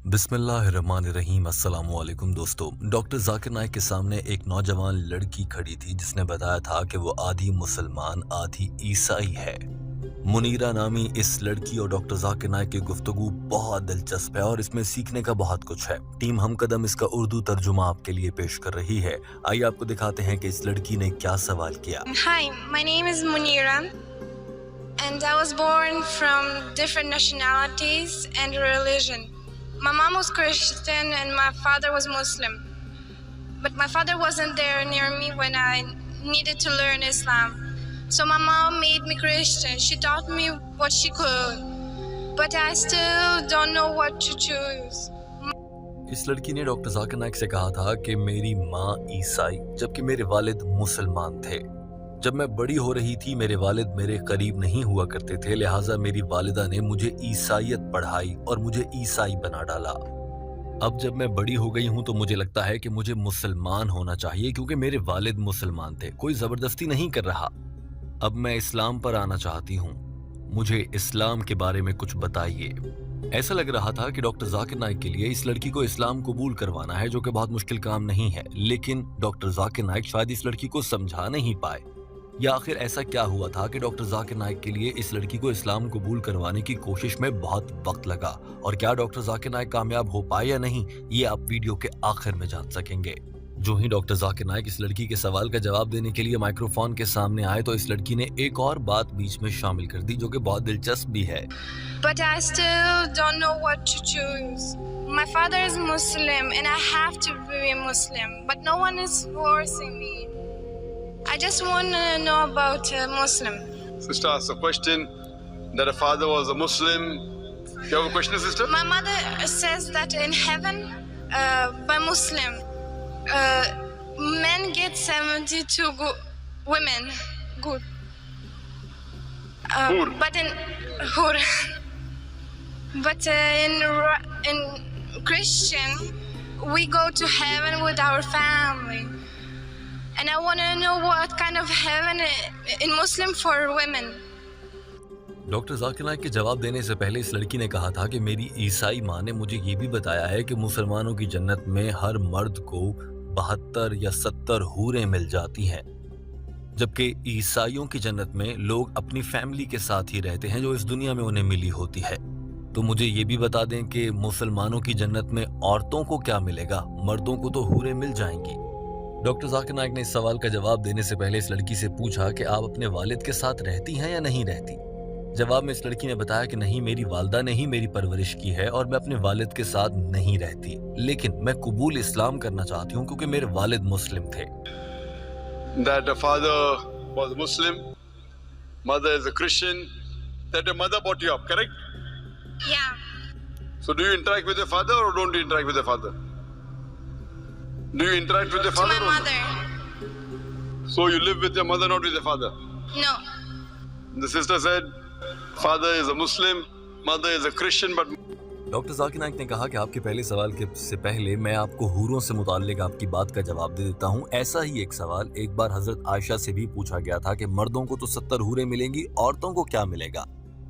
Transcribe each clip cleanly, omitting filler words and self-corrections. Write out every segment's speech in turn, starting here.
बिस्मिल्लाहिर्रहमानिर्रहीम। अस्सलाम वालेकुम दोस्तों। डॉक्टर जाकिर नाइक के सामने एक नौजवान लड़की खड़ी थी जिसने बताया था कि वो आधी मुसलमान आधी ईसाई है। मुनीरा नामी इस लड़की और डॉक्टर जाकिर नाइक की गुफ्तगू बहुत दिलचस्प है और इसमें सीखने का बहुत कुछ है। टीम हम कदम इसका उर्दू तर्जुमा आपके लिए पेश कर रही है। आइए आपको दिखाते हैं कि इस लड़की ने क्या सवाल किया। Hi, my name is Munira and I was born from different nationalities and religion. My mom was Christian and my father was Muslim. But my father wasn't there near me when I needed to learn Islam. So my mom made me Christian. She taught me what she could. But I still don't know what to choose. इस लड़की ने doctor Zakir Naik से कहा था कि मेरी माँ ईसाई जबकि मेरे वालिद मुसलमान थे। जब मैं बड़ी हो रही थी मेरे वालिद मेरे करीब नहीं हुआ करते थे, लिहाजा मेरी वालिदा ने मुझे ईसाईयत पढ़ाई और मुझे ईसाई बना डाला। अब जब मैं बड़ी हो गई हूँ तो मुझे लगता है कि मुझे मुसलमान होना चाहिए क्योंकि मेरे वालिद मुसलमान थे, कोई जबरदस्ती नहीं कर रहा। अब मैं इस्लाम पर आना चाहती हूँ, मुझे इस्लाम के बारे में कुछ बताइए। ऐसा लग रहा था कि डॉक्टर जाकिर नाइक के लिए इस लड़की को इस्लाम कबूल करवाना है, जो कि बहुत मुश्किल काम नहीं है, लेकिन डॉक्टर जाकिर नाइक शायद इस लड़की को समझा नहीं पाए। या आखिर ऐसा क्या हुआ था कि डॉक्टर जाकिर नाइक के लिए इस लड़की को इस्लाम कबूल करवाने की कोशिश में बहुत वक्त लगा, और क्या डॉक्टर जाकिर नाइक कामयाब हो पाए या नहीं, ये आप वीडियो के आखिर में जान सकेंगे। जो ही डॉक्टर जाकिर नाइक इस लड़की के सवाल का जवाब देने के लिए माइक्रोफोन के सामने आए तो इस लड़की ने एक और बात बीच में शामिल कर दी जो कि बहुत दिलचस्प भी है। But I still don't know what to choose. My father is Muslim and I have to be a Muslim, but no one is forcing me. I just want to know about a Muslim. Sister asked a question that a father was a Muslim. You have a question, sister? My mother says that in heaven, by Muslim, men get 72 women. Good. Hur. But in Hur. But in Christian, we go to heaven with our family. And I want to know what kind of heaven in Muslim for women. Doctor Zakir Naik के जवाब देने से पहले इस लड़की ने कहा था कि मेरी ईसाई माँ ने मुझे ये भी बताया है कि मुसलमानों की जन्नत में हर मर्द को 72 या 70 हूरें मिल जाती हैं, जबकि ईसाइयों की जन्नत में लोग अपनी फैमिली के साथ ही रहते हैं जो इस दुनिया में उन्हें मिली होती है। तो मुझे ये भी बता दें कि मुसलमानों की जन्नत में औरतों को क्या मिलेगा, मर्दों को तो हूरें मिल जाएंगी। डॉक्टर जाकिर नाइक ने इस सवाल का जवाब देने से पहले इस लड़की से पूछा कि आप अपने वालिद के साथ रहती हैं या नहीं रहती। जवाब में इस लड़की ने बताया कि नहीं, मेरी वालिदा ने ही मेरी परवरिश की है और मैं अपने वालिद के साथ नहीं रहती, लेकिन मैं कबूल इस्लाम करना चाहती हूँ क्योंकि मेरे वालिद मुस्लिम थे। That the father was Muslim, mother is a Christian. That your mother brought you up, correct? Yeah. So do you interact with your father or don't you interact with your father? Do you interact with your To father? my or mother. So you live with your mother, not with your father. No. The sister said, father is a Muslim, mother is a Christian, but doctor Zakir Naik ने कहा कि आपके पहले सवाल के से पहले मैं आपको हूरों से मुताल्लिक आपकी बात का जवाब दे देता हूँ। ऐसा ही एक सवाल एक बार हजरत आयशा से भी पूछा गया था कि मर्दों को तो 70 हूरें मिलेंगी, औरतों को क्या मिलेगा।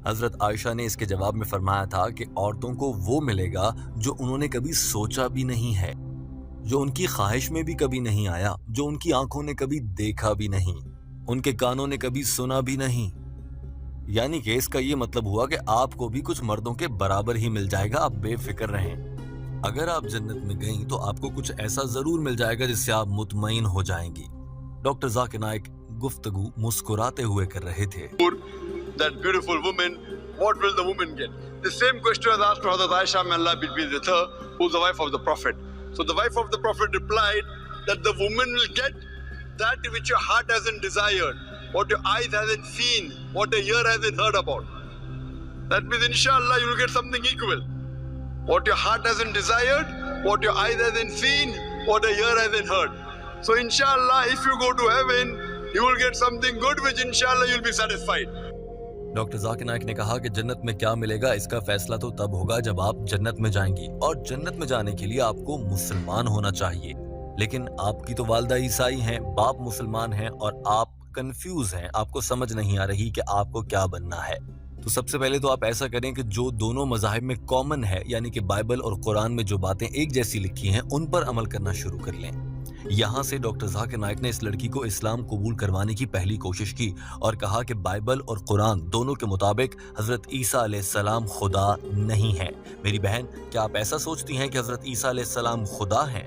हजरत आयशा ने इसके जवाब में फरमाया था कि औरतों को वो मिलेगा जो उन्होंने कभी सोचा भी नहीं है, जो उनकी ख्वाहिश में भी कभी नहीं आया, जो उनकी आंखों ने कभी देखा भी नहीं, उनके कानों ने कभी सुना भी नहीं। यानी कि इसका ये मतलब हुआ कि आपको भी कुछ मर्दों के बराबर ही मिल जाएगा, आप बेफिक्र रहें। अगर आप जन्नत में गईं तो आपको कुछ ऐसा जरूर मिल जाएगा जिससे आप मुतमईन हो जाएंगी। डॉक्टर जाकिर नाइक गुफ्तगू मुस्कुराते हुए कर रहे थे। that beautiful woman, what will the woman get? The same question was asked to Hazrat Aisha, may Allah be pleased with her, who's the wife of the Prophet. So the wife of the Prophet replied that the woman will get that which your heart hasn't desired, what your eyes hasn't seen, what your ear hasn't heard about. That means inshallah you will get something equal. What your heart hasn't desired, what your eyes hasn't seen, what your ear hasn't heard. So inshallah if you go to heaven, you will get something good which inshallah you'll be satisfied. Doctor Zakir Naik ने कहा कि जन्नत में क्या मिलेगा इसका फैसला तो तब होगा जब आप जन्नत में जाएंगी, और जन्नत में जाने के लिए आपको मुसलमान होना चाहिए। लेकिन आपकी तो वालिदा ईसाई हैं, बाप मुसलमान हैं और आप कंफ्यूज हैं, आपको समझ नहीं आ रही कि आपको क्या बनना है। तो सबसे पहले तो आप ऐसा करें कि जो दोनों मज़ाहिब में कॉमन है, यानी कि बाइबल और कुरान में जो बातें एक जैसी लिखी हैं, उन पर अमल करना शुरू कर लें। यहाँ से डॉक्टर जाकिर नाइक ने इस लड़की को इस्लाम कबूल करवाने की पहली कोशिश की और कहा कि बाइबल और कुरान दोनों के मुताबिक हजरत ईसा अलैहिस्सलाम खुदा नहीं है। मेरी बहन, क्या आप ऐसा सोचती हैं कि हजरत ईसा अलैहिस्सलाम खुदा हैं?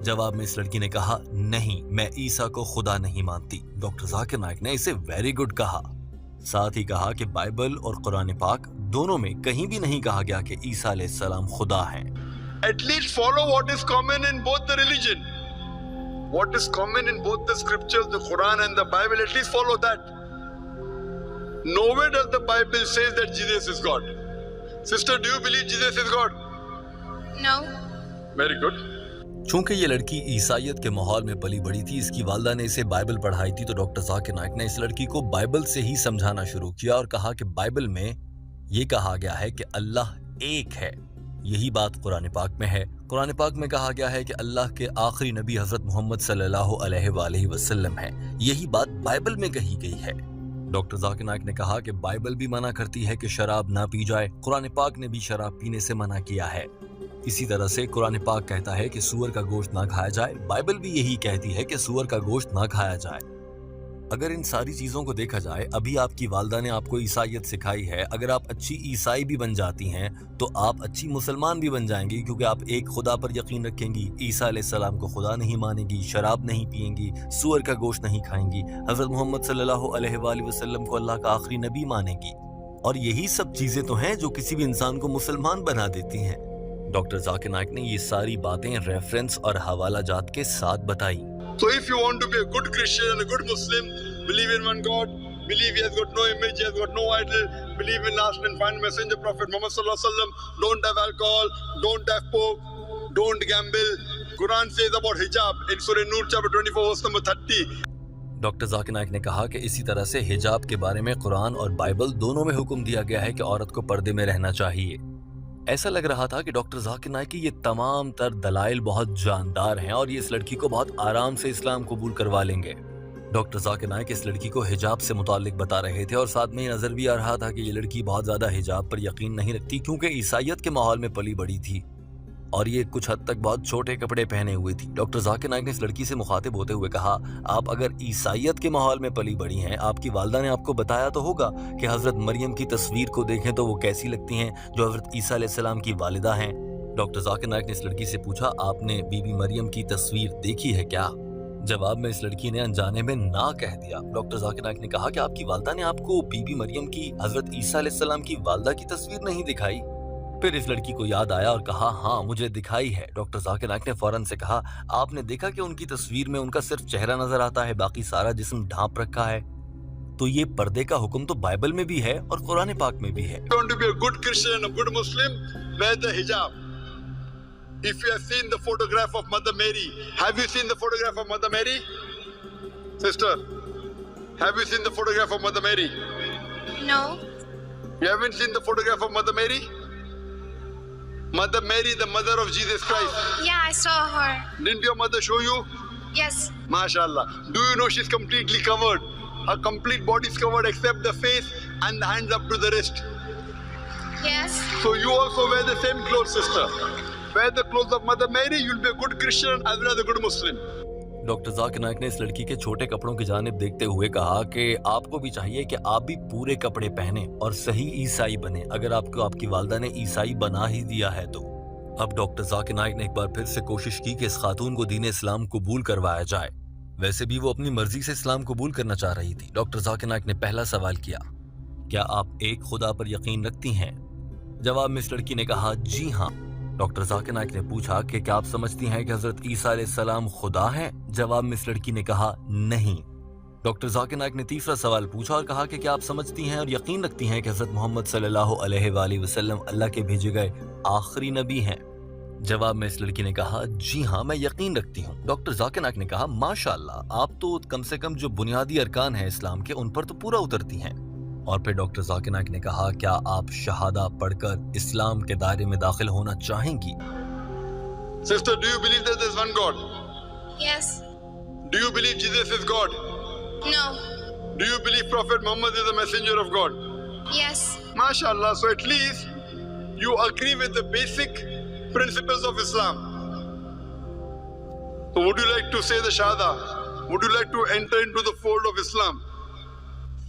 जवाब में इस लड़की ने कहा, नहीं, मैं ईसा को खुदा नहीं मानती। डॉक्टर जाकिर नाइक ने इसे वेरी गुड कहा। साथ ही कहा कि बाइबल और कुरान पाक दोनों में कहीं भी नहीं कहा गया कि ईसा अलैहिस्सलाम खुदा हैं। At least follow what is common in both the religion. What is common in both the scriptures, the Quran and the Bible, at least follow that. Nowhere does the Bible says that Jesus is God. Sister, do you believe Jesus is God? No. Very good. चूंकि ये लड़की ईसाइयत के माहौल में पली बड़ी थी, इसकी वालदा ने इसे बाइबल पढ़ाई थी, तो डॉक्टर जाकिर नाइक ने इस लड़की को बाइबल से ही समझाना शुरू किया और कहा कि बाइबल में ये कहा गया है कि अल्लाह एक है। यही बात कुरान पाक में है। कुरान पाक में कहा गया है कि अल्लाह के आखिरी नबी हजरत मोहम्मद सल्लल्लाहु अलैहि वसल्लम है। यही बात बाइबल में कही गई है। डॉक्टर जाकिर नाइक ने कहा कि बाइबल भी मना करती है कि शराब ना पी जाए, कुरान पाक ने भी शराब पीने से मना किया है। इसी तरह से कुरान पाक कहता है कि सूअर का गोश्त ना खाया जाए, बाइबल भी यही कहती है कि सूअर का गोश्त ना खाया जाए। अगर इन सारी चीजों को देखा जाए, अभी आपकी वालदा ने आपको ईसाइयत सिखाई है। अगर आप अच्छी ईसाई भी बन जाती हैं तो आप अच्छी मुसलमान भी बन जाएंगी, क्योंकि आप एक खुदा पर यकीन रखेंगी, ईसा अलैहिस्सलाम को खुदा नहीं मानेंगी, शराब नहीं पिएंगी, सूअर का गोश्त नहीं खाएंगी, हजरत मोहम्मद सल्लल्लाहु अलैहि वसल्लम को अल्लाह का आखिरी नबी मानेंगी। और यही सब चीजें तो हैं जो किसी भी इंसान को मुसलमान बना देती हैं। डॉक्टर जाकिर नाइक ने ये सारी बातें रेफरेंस और हवाला जात के साथ बताई। So if you want to be a good Christian and a good Muslim, believe in one God, believe he has got no image, he has got no idol, believe in last and final messenger Prophet Muhammad sallallahu alaihi wasallam, don't have alcohol, don't have pork, don't gamble. Quran says about hijab in Surah Nur chapter 24 verse number 30. Doctor Zakir Naik ने कहा कि इसी तरह से हिजाब के बारे में कुरान और बाइबल दोनों में हुक्म दिया गया है कि औरत को पर्दे में रहना चाहिए। ऐसा लग रहा था कि डॉक्टर जाकिर नाइक की ये तमाम तर दलाइल बहुत जानदार हैं और ये इस लड़की को बहुत आराम से इस्लाम कबूल करवा लेंगे। डॉक्टर जाकिर नाइक इस लड़की को हिजाब से मुताल्लिक बता रहे थे और साथ में ये नजर भी आ रहा था कि ये लड़की बहुत ज्यादा हिजाब पर यकीन नहीं रखती, क्योंकि ईसाइयत के माहौल में पली बड़ी थी और ये कुछ हद तक बहुत छोटे कपड़े पहने हुए थी। डॉक्टर जाकिर नाइक ने इस लड़की से मुखातिब होते हुए कहा, आप अगर ईसाइयत के माहौल में पली बड़ी हैं, आपकी वालदा ने आपको बताया तो होगा कि हजरत मरियम की तस्वीर को देखें तो वो कैसी लगती हैं, जो हजरत ईसा अलैहिस्सलाम की वालिदा हैं। डॉक्टर जाकिर नाइक ने इस लड़की से पूछा, आपने बीबी मरियम की तस्वीर देखी है क्या? जवाब में इस लड़की ने अनजाने में ना कह दिया। डॉक्टर जाकिर नाइक ने कहा कि आपकी वालदा ने आपको बीबी मरियम की हजरत ईसा अलैहिस्सलाम की वालदा की तस्वीर नहीं दिखाई? फिर इस लड़की को याद आया और कहा, हाँ मुझे दिखाई है। डॉक्टर जाकिर नाइक ने फौरन से कहा, आपने देखा कि उनकी तस्वीर में उनका सिर्फ चेहरा नजर आता है, बाकी सारा जिस्म ढांप रखा है? तो ये पर्दे का हुक्म तो बाइबल में भी है और कुरान पाक में भी है। If you want to be a good Christian and a good Muslim, wear the hijab. If you have seen the photograph of Mother Mary, have you seen the photograph of Mother Mary? Sister, have you seen the photograph of Mother Mary? No. You haven't seen the photograph of Mother Mary? Mother Mary, the mother of Jesus Christ. Yeah, I saw her. Didn't your mother show you? Yes. MashaAllah. Do you know she's completely covered? Her complete body is covered except the face and the hands up to the wrist. Yes. So you also wear the same clothes, sister. Wear the clothes of Mother Mary, you'll be a good Christian as well as a good Muslim. Doctor Zakir Naik ने इस लड़की के छोटे कपड़ों की जानिब देखते हुए कहा कि आपको भी चाहिए कि आप भी पूरे कपड़े पहने और सही ईसाई बने, अगर आपको आपकी वालदा ने ईसाई बना ही दिया है तो। अब डॉक्टर जाकिर नाइक ने एक बार फिर से कोशिश की कि इस खातून को दीन इस्लाम कबूल करवाया जाए। वैसे भी वो अपनी मर्जी से इस्लाम कबूल करना चाह रही थी। डॉक्टर जाकिर नाइक ने पहला सवाल किया, क्या आप एक खुदा पर यकीन रखती हैं? जवाब में इस लड़की ने कहा, जी हाँ। डॉक्टर जाकिर नाइक ने पूछा कि क्या आप समझती हैं कि हजरत ईसा अलैहिस्सलाम खुदा हैं? जवाब में इस लड़की ने कहा, नहीं। डॉक्टर जाकिर नाइक ने तीसरा सवाल पूछा और कहा कि क्या आप समझती हैं और यकीन रखती हैं कि हजरत मोहम्मद सल्लल्लाहु अलैहि वसल्लम अल्लाह के भेजे गए आखिरी नबी हैं? जवाब में इस लड़की ने कहा, जी हाँ मैं यकीन रखती हूँ। डॉक्टर जाकिर नाइक ने कहा, माशाअल्लाह, आप तो कम से कम जो बुनियादी अरकान हैं इस्लाम के, उन पर तो पूरा उतरती हैं। और फिर डॉक्टर जाकिर नाइक ने कहा, क्या आप शहादा पढ़कर इस्लाम के दायरे में दाखिल होना चाहेंगी? Sister, do you believe that there is one God? Yes. Do you believe Jesus is God? No. Do you believe Prophet Muhammad is a messenger of God? Yes. MashaAllah. So at least you agree with the basic principles of Islam. So would you like to say the Shahada? Would you like to enter into the fold of Islam?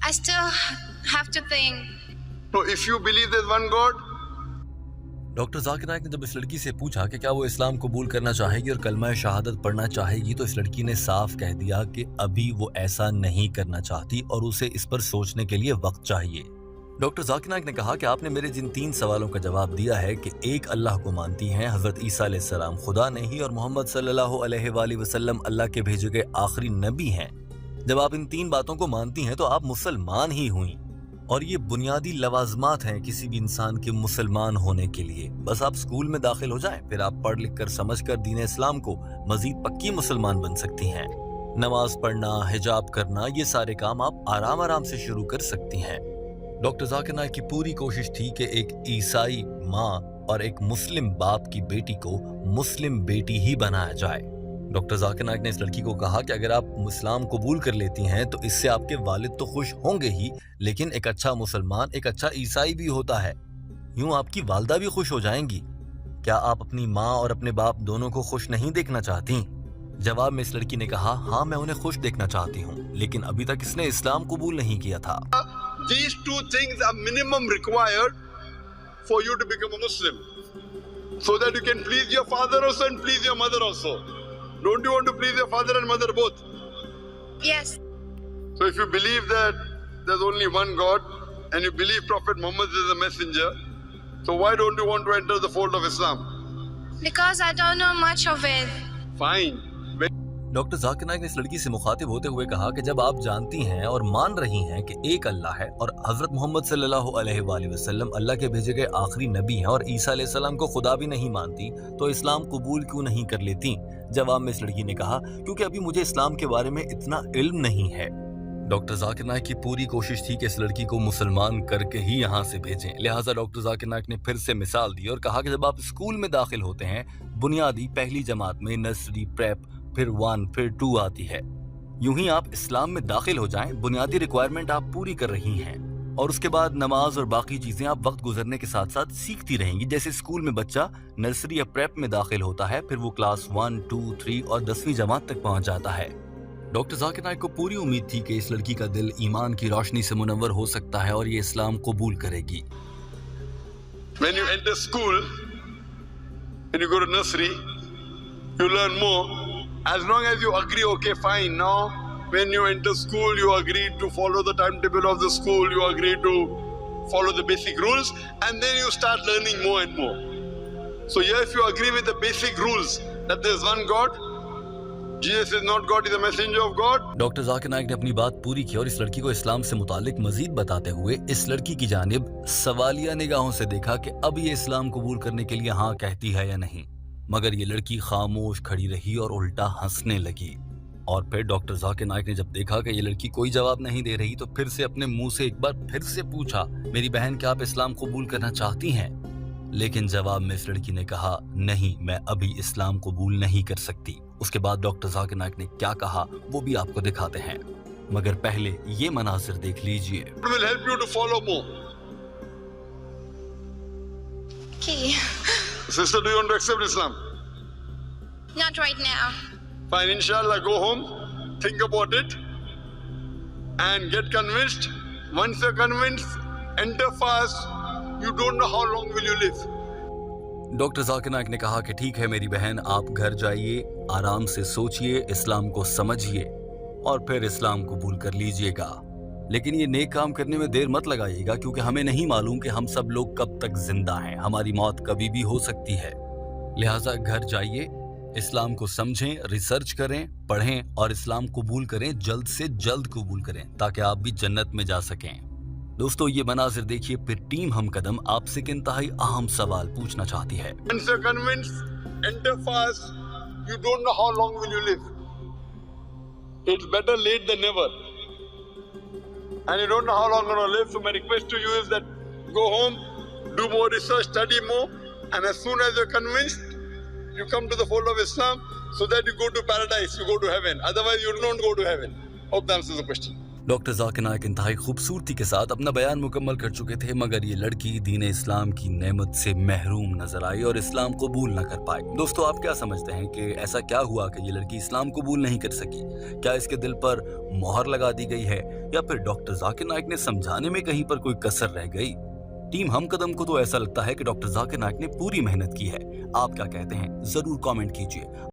I still have to think. No, if you believe there's one God, doctor Zakir Naik ने जब इस लड़की से पूछा कि क्या वो इस्लाम कबूल करना चाहेगी और कलमा शहादत पढ़ना चाहेगी, तो इस लड़की ने साफ कह दिया कि अभी वो ऐसा नहीं करना चाहती और उसे इस पर सोचने के लिए वक्त चाहिए। डॉक्टर जाकिर नाइक ने कहा कि आपने मेरे जिन 3 सवालों का जवाब दिया है कि एक अल्लाह को मानती हैं, हजरत ईसा अलैहिस्सलाम खुदा नहीं और मोहम्मद सल्लल्लाहु अलैहि वसल्लम अल्लाह के भेजे गए आखिरी नबी हैं। जब आप इन 3 बातों को मानती हैं तो आप मुसलमान ही हुई, और ये बुनियादी लवाजमात हैं किसी भी इंसान के मुसलमान होने के लिए। बस आप स्कूल में दाखिल हो जाएं, फिर आप पढ़ लिख कर समझ कर दीन इस्लाम को मजीद पक्की मुसलमान बन सकती हैं। नमाज पढ़ना, हिजाब करना, ये सारे काम आप आराम आराम से शुरू कर सकती हैं। डॉक्टर जाकिर नाइक की पूरी कोशिश थी कि एक ईसाई माँ और एक मुस्लिम बाप की बेटी को मुस्लिम बेटी ही बनाया जाए। डॉक्टर जाकिर नाइक ने इस लड़की को कहा कि अगर आप इस्लाम कबूल कर लेती हैं तो इससे आपके वालिद तो खुश होंगे ही, लेकिन एक अच्छा मुसलमान, एक अच्छा ईसाई भी होता है। यूं आपकी वालदा भी खुश हो जाएंगी। क्या आप अपनी माँ और अपने बाप दोनों को खुश नहीं देखना चाहती? जवाब में इस लड़की ने कहा, हाँ मैं उन्हें खुश देखना चाहती हूँ, लेकिन अभी तक इसने इस्लाम कबूल नहीं किया था। these 2 things are minimum required for you to become a Muslim, so that you can please your father also and please your mother also. Don't you want to please your father and mother both? Yes. So if you believe that there's only one God and you believe Prophet Muhammad is a messenger, so why don't you want to enter the fold of Islam? Because I don't know much of it. Fine. Doctor Zakir Naik ने इस लड़की से मुखातिब होते हुए कहा कि जब आप जानती हैं और मान रही हैं कि एक अल्लाह है और हजरत मोहम्मद सल्लल्लाहु अलैहि वसल्लम अल्लाह के भेजे गए आखिरी नबी हैं और ईसा अलैहिस्सलाम को खुदा भी नहीं मानती, तो इस्लाम कबूल क्यों नहीं कर लेती? जवाब में इस लड़की ने कहा, क्योंकि अभी मुझे इस्लाम के बारे में इतना इल्म नहीं है। डॉक्टर जाकिर नाइक की पूरी कोशिश थी कि इस लड़की को मुसलमान करके ही यहाँ से भेजें। लिहाजा डॉक्टर जाकिर नाइक ने फिर से मिसाल दी और कहा कि जब आप स्कूल में दाखिल होते हैं, बुनियादी पहली जमात में नर्सरी, प्रेप, फिर 1, फिर 2 आती है। यूं ही आप इस्लाम में दाखिल हो जाएं, बुनियादी रिक्वायरमेंट आप पूरी कर रही हैं, और उसके बाद नमाज और बाकी चीजें आप वक्त गुजरने के साथ साथ सीखती रहेंगी। जैसे स्कूल में बच्चा नर्सरी या प्रेप में दाखिल होता है, फिर वो क्लास 1, 2, 3 और 10वीं जमात तक पहुंच जाता है। डॉक्टर जाकिर नाइक को पूरी उम्मीद थी कि इस लड़की का दिल ईमान की रोशनी से मुनव्वर हो सकता है और ये इस्लाम कबूल करेगी। When you enter school, when you go to nursery, you learn more. As long as you agree, okay, fine. Now, when you enter school, you agree to follow the timetable of the school, you agree to follow the basic rules, and then you start learning more and more. So here, if you agree with the basic rules that there is one God, Jesus is not God, he is a messenger of God. Doctor Zakir Naik ने अपनी बात पूरी की और इस लड़की को इस्लाम से मुतालिक मजीद बताते हुए इस लड़की की जानिब सवालिया निगाहों से देखा कि अब ये इस्लाम कबूल करने के लिए हाँ कहती है या नहीं। मगर ये लड़की खामोश खड़ी रही और उल्टा हंसने लगी। और फिर डॉक्टर जाकिर नाइक ने जब देखा कि ये लड़की कोई जवाब नहीं दे रही, तो फिर से अपने मुंह से एक बार फिर से पूछा, मेरी बहन क्या आप इस्लाम कबूल करना चाहती हैं? लेकिन जवाब में इस लड़की ने कहा, नहीं, मैं अभी इस्लाम कबूल नहीं कर सकती। उसके बाद डॉक्टर जाकिर नाइक ने क्या कहा वो भी आपको दिखाते हैं, मगर पहले ये मनाजिर देख लीजिए। It will help you to follow more. Okay. Sister, do you want to accept Islam? Not right now. Fine, inshallah, go home, think about it, and get convinced. Once you're convinced, enter fast. You don't know how long will you live. Doctor Zakir Naik ने कहा कि ठीक है मेरी बहन, आप घर जाइए, आराम से सोचिए, इस्लाम को समझिए और फिर इस्लाम कबूल कर लीजिएगा। लेकिन ये नेक काम करने में देर मत लगाइएगा, क्योंकि हमें नहीं मालूम कि हम सब लोग कब तक जिंदा हैं। हमारी मौत कभी भी हो सकती है। लिहाजा घर जाइए, इस्लाम को समझें, रिसर्च करें, पढ़ें और इस्लाम कबूल करें, जल्द से जल्द कबूल करें, ताकि आप भी जन्नत में जा सकें। दोस्तों, ये मनाजिर देखिए, फिर टीम हम कदम आपसे एक इंतहाई अहम सवाल पूछना चाहती है। Once you're convinced, enter fast. You don't know how long will you live. It's better late than never. And you don't know how long you're going to live. So my request to you is that go home, do more research, study more, and as soon as you're convinced, you come to the fold of Islam, so that you go to paradise, you go to heaven. Otherwise, you don't go to heaven. Hope that answers the question. Doctor Zakir Naik इंतहाई खूबसूरती के साथ अपना बयान मुकम्मल कर चुके थे, मगर ये लड़की दीन इस्लाम की नेमत से महरूम नजर आई और इस्लाम कबूल न कर पाई। दोस्तों, आप क्या समझते हैं कि ऐसा क्या हुआ कि ये लड़की इस्लाम कबूल नहीं कर सकी? क्या इसके दिल पर मोहर लगा दी गई है, या फिर डॉक्टर जाकिर नाइक ने समझाने में कहीं पर कोई कसर रह गई? टीम हम कदम को तो ऐसा लगता है कि डॉक्टर जाकिर नाइक ने पूरी मेहनत की है। आप क्या कहते हैं, जरूर कमेंट कीजिए।